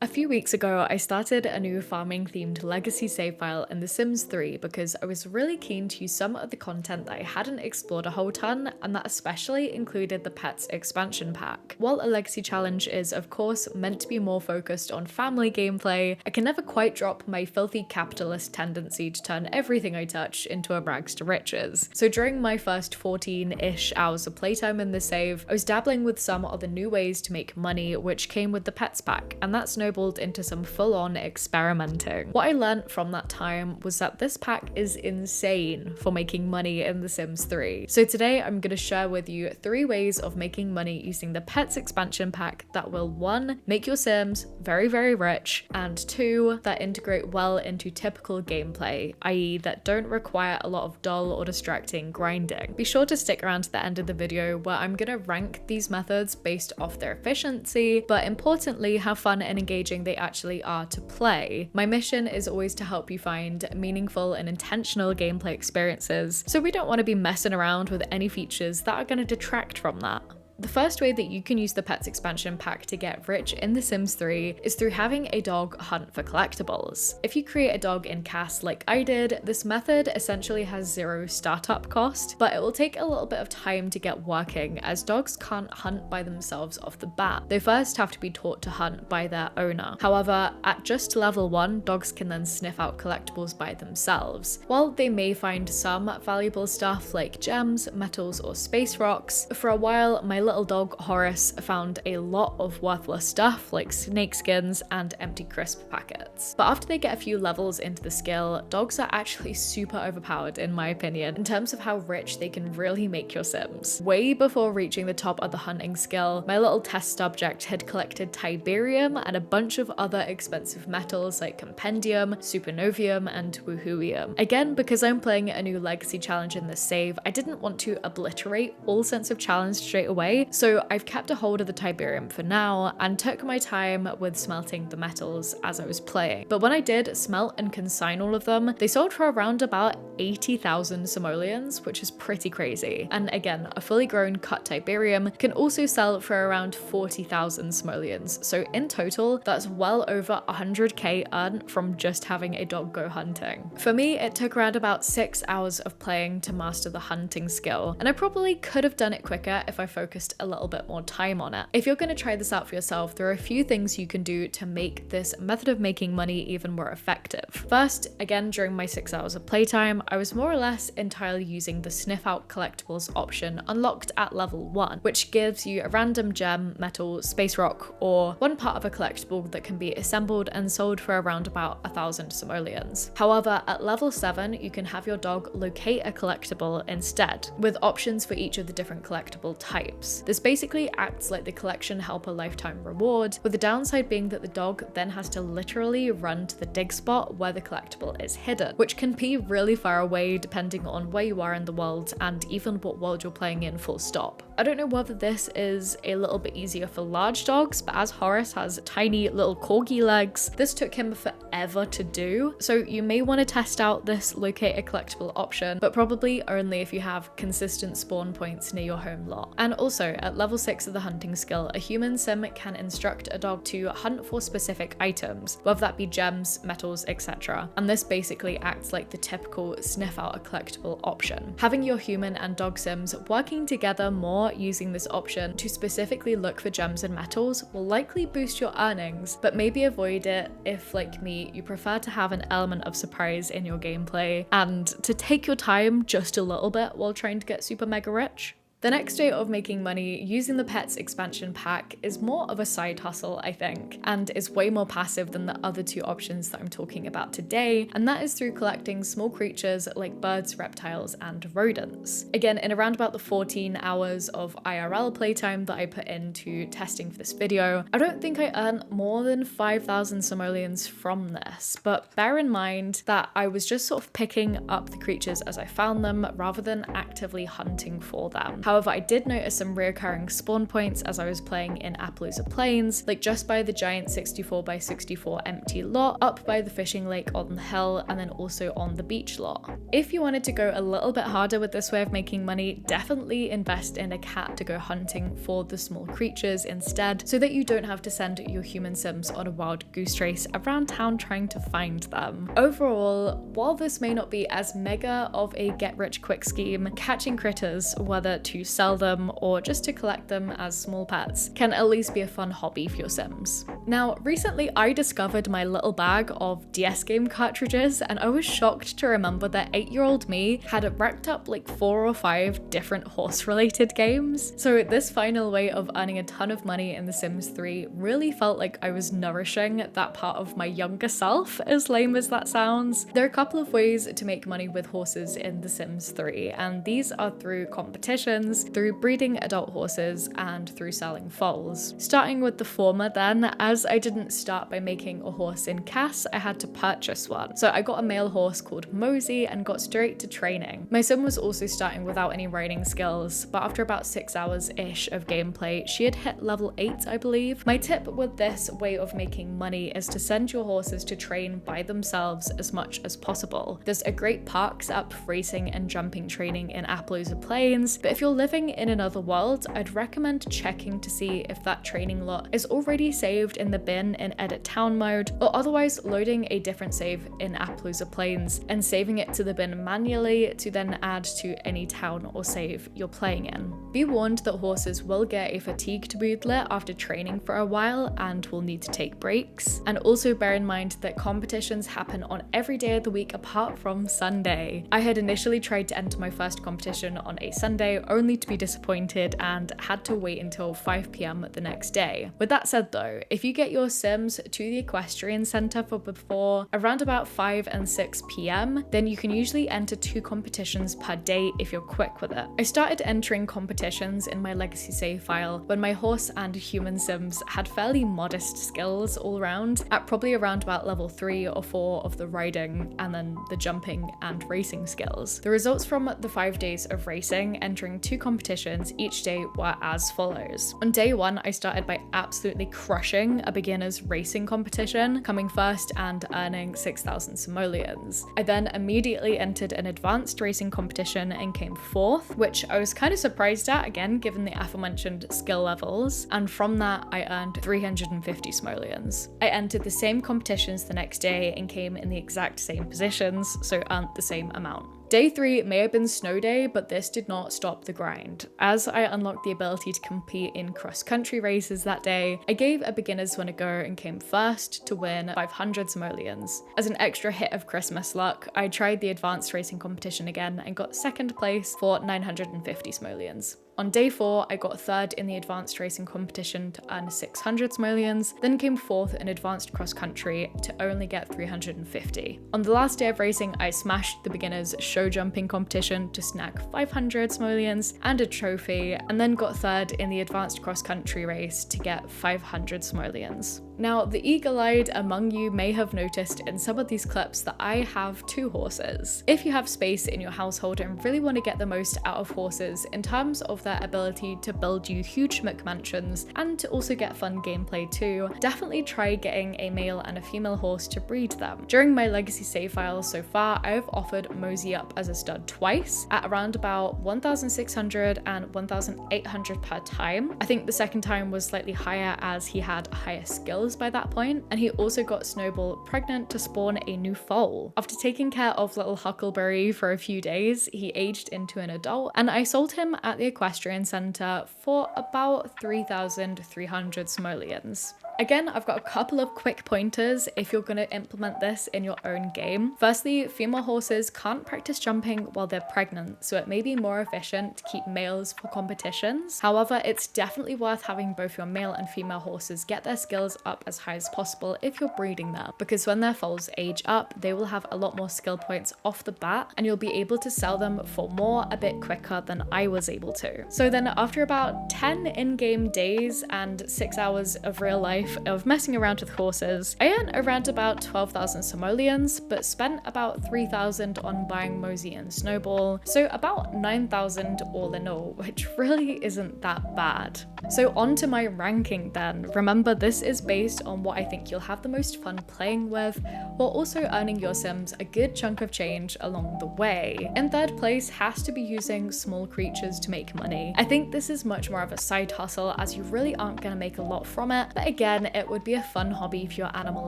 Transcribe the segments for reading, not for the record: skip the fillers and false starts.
A few weeks ago, I started a new farming themed legacy save file in The Sims 3 because I was really keen to use some of the content that I hadn't explored a whole ton, and that especially included the Pets expansion pack. While a legacy challenge is, of course, meant to be more focused on family gameplay, I can never quite drop my filthy capitalist tendency to turn everything I touch into a rags to riches. So during my first 14-ish hours of playtime in the save, I was dabbling with some of the new ways to make money which came with the Pets pack, and that's no into some full-on experimenting. What I learned from that time was that this pack is insane for making money in The Sims 3. So today I'm going to share with you 3 ways of making money using the Pets expansion pack that will 1. Make your Sims very, very rich, and 2. That integrate well into typical gameplay, i.e. that don't require a lot of dull or distracting grinding. Be sure to stick around to the end of the video where I'm going to rank these methods based off their efficiency, but importantly how fun and engaging they actually are to play. My mission is always to help you find meaningful and intentional gameplay experiences, so we don't want to be messing around with any features that are going to detract from that. The first way that you can use the Pets expansion pack to get rich in The Sims 3 is through having a dog hunt for collectibles. If you create a dog in CAS like I did, this method essentially has 0 startup cost, but it will take a little bit of time to get working as dogs can't hunt by themselves off the bat. They first have to be taught to hunt by their owner. However, at just level 1, dogs can then sniff out collectibles by themselves. While they may find some valuable stuff like gems, metals, or space rocks, for a while my little dog Horace found a lot of worthless stuff like snake skins and empty crisp packets. But after they get a few levels into the skill, dogs are actually super overpowered in my opinion in terms of how rich they can really make your Sims. Way before reaching the top of the hunting skill, my little test subject had collected Tiberium and a bunch of other expensive metals like compendium, supernovium, and woohooium. Again, because I'm playing a new legacy challenge in this save, I didn't want to obliterate all sense of challenge straight away, so I've kept a hold of the Tiberium for now and took my time with smelting the metals as I was playing. But when I did smelt and consign all of them, they sold for around about 80,000 simoleons, which is pretty crazy. And again, a fully grown cut Tiberium can also sell for around 40,000 simoleons. So in total, that's well over 100k earned from just having a dog go hunting. For me, it took around about 6 hours of playing to master the hunting skill, and I probably could have done it quicker if I focused a little bit more time on it. If you're going to try this out for yourself, there are a few things you can do to make this method of making money even more effective. First, again, during my 6 hours of playtime, I was more or less entirely using the sniff out collectibles option unlocked at level 1, which gives you a random gem, metal, space rock, or one part of a collectible that can be assembled and sold for around about 1,000 simoleons. However, at level 7, you can have your dog locate a collectible instead, with options for each of the different collectible types. This basically acts like the collection helper lifetime reward, with the downside being that the dog then has to literally run to the dig spot where the collectible is hidden, which can be really far away depending on where you are in the world and even what world you're playing in full stop. I don't know whether this is a little bit easier for large dogs, but as Horace has tiny little corgi legs, this took him forever to do, so you may want to test out this locate a collectible option, but probably only if you have consistent spawn points near your home lot. And also, at level 6 of the hunting skill, a human sim can instruct a dog to hunt for specific items, whether that be gems, metals, etc. And this basically acts like the typical sniff out a collectible option. Having your human and dog sims working together more using this option to specifically look for gems and metals will likely boost your earnings, but maybe avoid it if, like me, you prefer to have an element of surprise in your gameplay and to take your time just a little bit while trying to get super mega rich. The next way of making money using the Pets expansion pack is more of a side hustle, I think, and is way more passive than the other 2 options that I'm talking about today, and that is through collecting small creatures like birds, reptiles, and rodents. Again, in around about the 14 hours of IRL playtime that I put into testing for this video, I don't think I earned more than 5,000 simoleons from this, but bear in mind that I was just sort of picking up the creatures as I found them rather than actively hunting for them. However, I did notice some reoccurring spawn points as I was playing in Appaloosa Plains, like just by the giant 64 by 64 empty lot, up by the fishing lake on the hill, and then also on the beach lot. If you wanted to go a little bit harder with this way of making money, definitely invest in a cat to go hunting for the small creatures instead, so that you don't have to send your human sims on a wild goose race around town trying to find them. Overall, while this may not be as mega of a get-rich-quick scheme, catching critters, whether to sell them or just to collect them as small pets, can at least be a fun hobby for your sims. Now, recently I discovered my little bag of DS game cartridges, and I was shocked to remember that 8-year-old me had racked up like 4 or 5 different horse-related games. So this final way of earning a ton of money in The Sims 3 really felt like I was nourishing that part of my younger self, as lame as that sounds. There are a couple of ways to make money with horses in The Sims 3, and these are through competitions, through breeding adult horses, and through selling foals. Starting with the former then, as I didn't start by making a horse in CAS, I had to purchase one. So I got a male horse called Mosey and got straight to training. My sim was also starting without any riding skills, but after about 6 hours-ish of gameplay, she had hit level 8, I believe. My tip with this way of making money is to send your horses to train by themselves as much as possible. There's a great park set up for racing and jumping training in Appaloosa Plains, but if you're living in another world, I'd recommend checking to see if that training lot is already saved in the bin in edit town mode, or otherwise loading a different save in Appaloosa Plains and saving it to the bin manually to then add to any town or save you're playing in. Be warned that horses will get a fatigue to bootlet after training for a while and will need to take breaks. And also bear in mind that competitions happen on every day of the week apart from Sunday. I had initially tried to enter my first competition on a Sunday only to be disappointed and had to wait until 5 p.m. the next day. With that said though, if you get your sims to the equestrian centre for before around about 5 and 6 p.m, then you can usually enter 2 competitions per day if you're quick with it. I started entering competitions in my legacy save file when my horse and human sims had fairly modest skills all around, at probably around about level 3 or 4 of the riding and then the jumping and racing skills. The results from the 5 days of racing, entering 2 competitions each day, were as follows. On day 1, I started by absolutely crushing a beginner's racing competition, coming first and earning 6,000 simoleons. I then immediately entered an advanced racing competition and came 4th, which I was kind of surprised at, again, given the aforementioned skill levels, and from that I earned 350 simoleons. I entered the same competitions the next day and came in the exact same positions, so earned the same amount. Day 3 may have been snow day, but this did not stop the grind. As I unlocked the ability to compete in cross-country races that day, I gave a beginner's one a go and came first to win 500 simoleons. As an extra hit of Christmas luck, I tried the advanced racing competition again and got 2nd place for 950 simoleons. On day 4, I got 3rd in the advanced racing competition to earn 600 simoleons, then came 4th in advanced cross country to only get 350. On the last day of racing, I smashed the beginners show jumping competition to snag 500 simoleons and a trophy, and then got 3rd in the advanced cross country race to get 500 simoleons. Now, the eagle-eyed among you may have noticed in some of these clips that I have 2 horses. If you have space in your household and really want to get the most out of horses in terms of their ability to build you huge McMansions and to also get fun gameplay too, definitely try getting a male and a female horse to breed them. During my legacy save files so far, I have offered Mosey up as a stud twice at around about 1,600 and 1,800 per time. I think the second time was slightly higher as he had higher skills by that point, and he also got Snowball pregnant to spawn a new foal. After taking care of little Huckleberry for a few days, he aged into an adult, and I sold him at the equestrian centre for about 3,300 simoleons. Again, I've got a couple of quick pointers if you're going to implement this in your own game. Firstly, female horses can't practice jumping while they're pregnant, so it may be more efficient to keep males for competitions. However, it's definitely worth having both your male and female horses get their skills up as high as possible if you're breeding them, because when their foals age up, they will have a lot more skill points off the bat, and you'll be able to sell them for more a bit quicker than I was able to. So then after about 10 in-game days and 6 hours of real life life of messing around with horses. I earned around about 12,000 simoleons, but spent about 3,000 on buying Mosey and Snowball, so about 9,000 all in all, which really isn't that bad. So on to my ranking then. Remember, this is based on what I think you'll have the most fun playing with, while also earning your Sims a good chunk of change along the way. In third place has to be using small creatures to make money. I think this is much more of a side hustle, as you really aren't going to make a lot from it, but again, it would be a fun hobby for your animal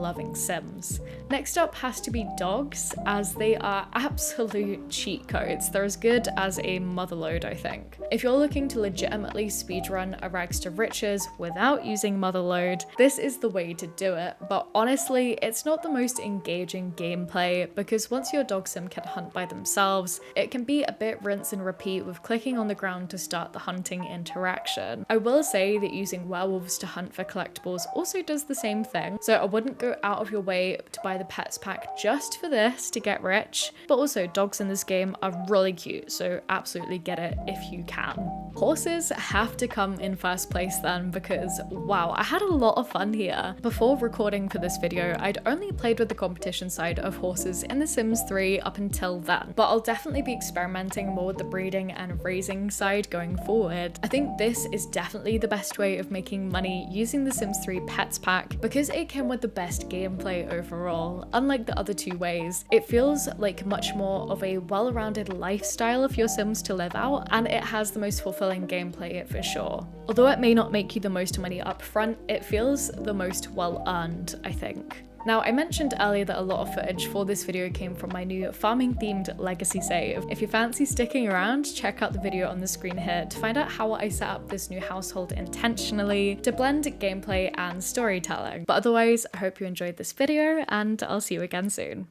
loving Sims. Next up has to be dogs, as they are absolute cheat codes. They're as good as a motherlode, I think. If you're looking to legitimately speedrun a rags to riches without using motherlode, this is the way to do it, but honestly, it's not the most engaging gameplay, because once your dog sim can hunt by themselves, it can be a bit rinse and repeat with clicking on the ground to start the hunting interaction. I will say that using werewolves to hunt for collectibles also does the same thing, so I wouldn't go out of your way to buy the pets pack just for this to get rich, but also dogs in this game are really cute, so absolutely get it if you can. Horses have to come in first place then, because wow, I had a lot of fun here. Before recording for this video, I'd only played with the competition side of horses in The Sims 3 up until then, but I'll definitely be experimenting more with the breeding and raising side going forward. I think this is definitely the best way of making money using The Sims 3 Pets Pack, because it came with the best gameplay overall. Unlike the other two ways, it feels like much more of a well-rounded lifestyle for your Sims to live out, and it has the most fulfilling gameplay for sure. Although it may not make you the most money up front, it feels the most well earned, I think. Now, I mentioned earlier that a lot of footage for this video came from my new farming themed legacy save. If you fancy sticking around, check out the video on the screen here to find out how I set up this new household intentionally to blend gameplay and storytelling. But otherwise, I hope you enjoyed this video, and I'll see you again soon.